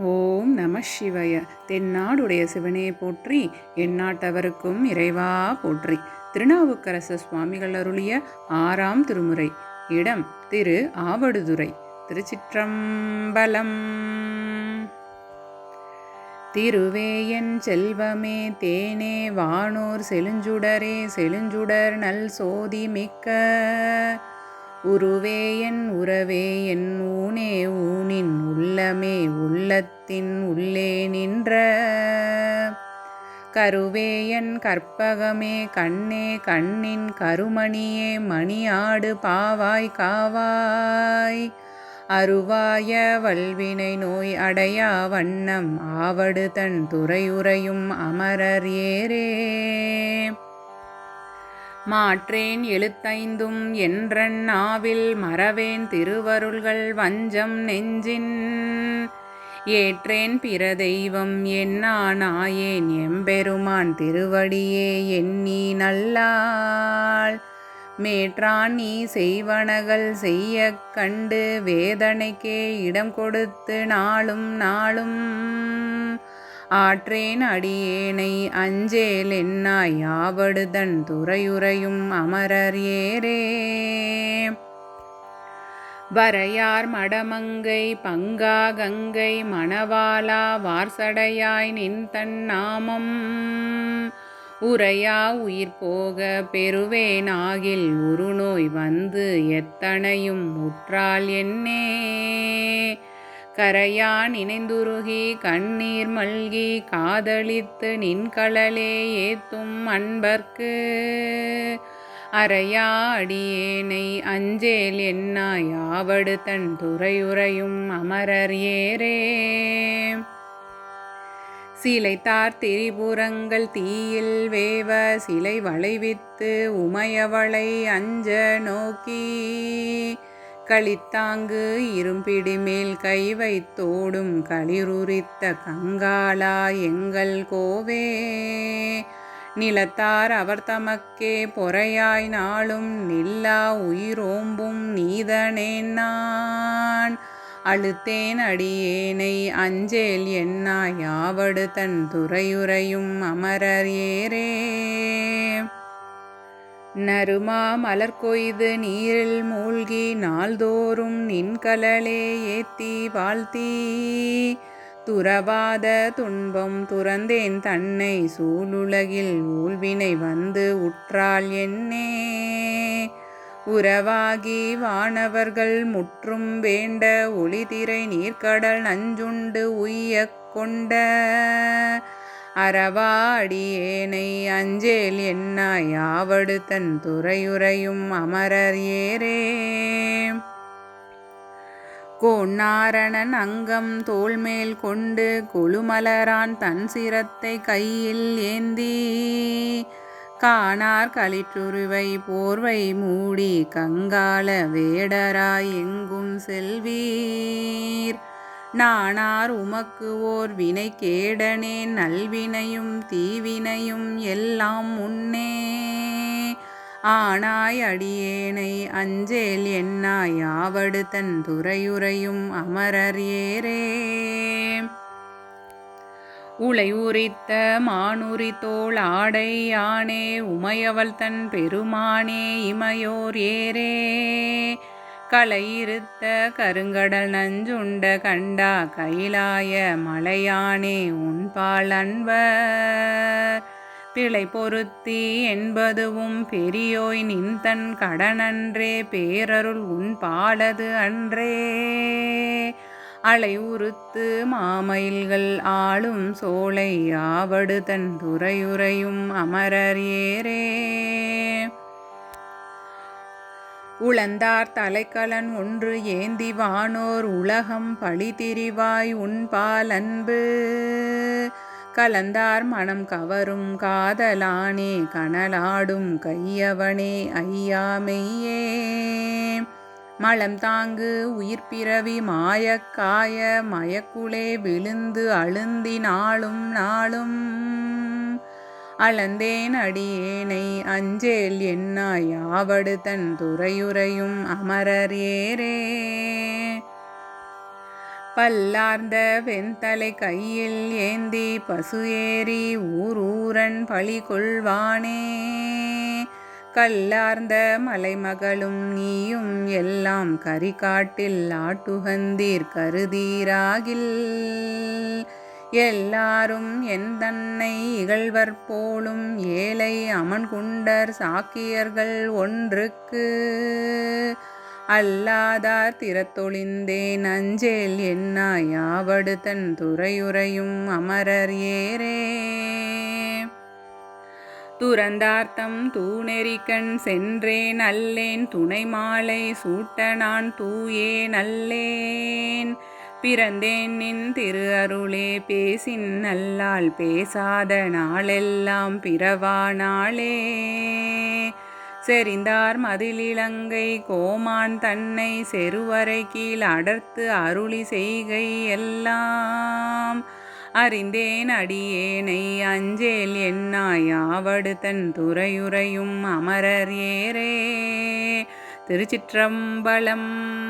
ஓம் நம சிவய. தென்னாடுடைய சிவனே போற்றி, எந்நாட்டவருக்கும் இறைவா போற்றி. திருநாவுக்கரசு சுவாமிகள் அருளிய 6ஆம் திருமுறை. இடம் திரு ஆவடுதுறை. திருச்சிற்றம்பலம். திருவேயன் செல்வமே தேனே வானோர் செழுஞ்சுடரே செழுஞ்சுடர் நல் சோதி மிக்க உருவேயன் உறவே என் ஊனே ஊனின் உள்ளமே உள்ளத்தின் உள்ளே நின்ற கருவேயன் கற்பகமே கண்ணே கண்ணின் கருமணியே மணியாடு பாவாய் காவாய் அருவாய வல்வினை நோய் அடையா வண்ணம் ஆவடு தன் துறையுறையும் அமரர் ஏரே. மாற்றேன் எழுத்தைந்தும் என்றன் நாவில் மறவேன் திருவருள்கள் வஞ்சம் நெஞ்சின் ஏற்றேன் பிற தெய்வம் என்னா நாயேன் எம்பெருமான் திருவடியே எண்ணி நல்லாள் மேற்றான் நீ செய்வனகள் செய்ய கண்டு வேதனைக்கே இடம் கொடுத்து நாளும் நாளும் ஆற்றேன் அடியேனை அஞ்சேல் என்னாய் ஆவடுதன் துறையுறையும் அமரர் ஏரே. வரையார் மடமங்கை பங்கா கங்கை மணவாளா வார்சடையாய் நின் தன் நாமம் உரையா உயிர் போக பெறுவேனாகில் உருநோய் வந்து எத்தனையும் உற்றால் என்னே கரையா நினைந்துருகி கண்ணீர் மல்கி காதலித்து நின்கழலே ஏத்தும் அன்பர்க்கு அறையா அடியேனை அஞ்சேல் என்னாய் ஆவடு தன் துறையுறையும் அமரர் ஏரே. சிலைத்தார் திரிபுரங்கள் தீயில் வேவ சிலை வளைவித்து உமையவளை அஞ்ச நோக்கி களித்தாங்கு இரும்பிடி மேல் கை வைத்தோடும் களிருரித்த கங்காளா எங்கள் கோவே நிலத்தார் அவர் தமக்கே பொறையாய் நாளும் நில்லா உயிரோம்பும் நீதனேன் நான் அழுத்தேன் அடியேனை அஞ்சேல் என்னாய் ஆவடு தன் துறையுறையும் அமரர் ஏரே. நறுமா மலர் கொய்து நீரில் மூழ்கி நாள்தோறும் நின்கழலே ஏத்தி வாழ்த்தி துறவாத துன்பம் துறந்தேன் தன்னை சூழுலகில் ஊழ்வினை வந்து உற்றால் என்னே உறவாகி வானவர்கள் முற்றும் வேண்ட ஒளிதிரை நீர்க்கடல் நஞ்சுண்டு உய்யக் கொண்ட அறவா அடியேனை அஞ்சேல் என்னாய் ஆவடு தன் துறையுறையும் அமரர் ஏரே. கோணாரணன் அங்கம் தோள்மேல் கொண்டு கொழுமலரான் தன் சிரத்தை கையில் ஏந்தி காணார் களிற்றுருவை போர்வை மூடி கங்காள வேடராய் எங்கும் செல்வீர் நானார் உமக்கு ஓர் வினை கேடனேன் நல்வினையும் தீவினையும் எல்லாம் முன்னே ஆனாய் அடியேனை அஞ்சேல் என்னாய் ஆவடு தன் துறையுறையும் அமரர் ஏரே. உளை உரித்த மானுரி தோள் ஆடை யானே உமையவள் தன் பெருமானே இமையோர் ஏரே களையிருத்த கருங்கடல் நஞ்சுண்ட கண்டா கைலாய மலையானே உன்பால் அன்பர் பிழை பொருத்தி என்பதுவும் பெரியோய் நின் தன் கடனன்றே பேரருள் உன் பாலது அன்றே அலை உறுத்து மாமயில்கள் ஆளும் சோலை ஆவடு தன் துறையுறையும் அமரர் ஏரே. உளந்தார் தலைக்கலன் ஒன்று ஏந்தி வானோர் உலகம் பழிதிரிவாய் உன்பால் அன்பு கலந்தார் மனம் கவரும் காதலானே கனலாடும் கையவனே ஐயாமெய்யே மலம் தாங்கு உயிர்ப்பிறவி மாயக்காய மயக்குளே விழுந்து அழுந்தி நாளும் நாளும் அளந்தேன் அடியேனை அஞ்சேல் என்னாய் ஆவடு தன் துறையுறையும் அமரர் ஏரே. பல்லார்ந்த வெண்தலை கையில் ஏந்தி பசு ஏறி ஊரூரன் பழி கொள்வானே. கல்லார்ந்த மலைமகளும் நீயும் எல்லாம் கரிகாட்டில் ஆட்டுகந்தீர் கருதீராகில். எல்லாரும் என் தன்னை இகழ்வர் போலும் ஏழை அமன்குண்டர் சாக்கியர்கள் ஒன்றுக்கு. அல்லாதார் திறத்தொழிந்தேன் அஞ்சேல் என்னாய் ஆவடு தன் துறையுறையும் அமரர் ஏரே. துறந்தார்த்தம் தூணெறிக்கண் சென்றேன் அல்லேன் துணை மாலை சூட்ட நான் தூயேன் அல்லேன். பிறந்தேன் நின் திரு அருளே பேசின் நல்லால் பேசாத நாளெல்லாம் பிறவா நாளே. செறிந்தார் மதிலிலங்கை கோமான் தன்னை செருவரை கீழ் அடர்த்து அருளி செய்கை எல்லாம். அறிந்தேன் அடியேனை அஞ்சேல் என்னாய் ஆவடு தன் துறையுறையும் அமரர் ஏரே. திருச்சிற்றம்பலம்.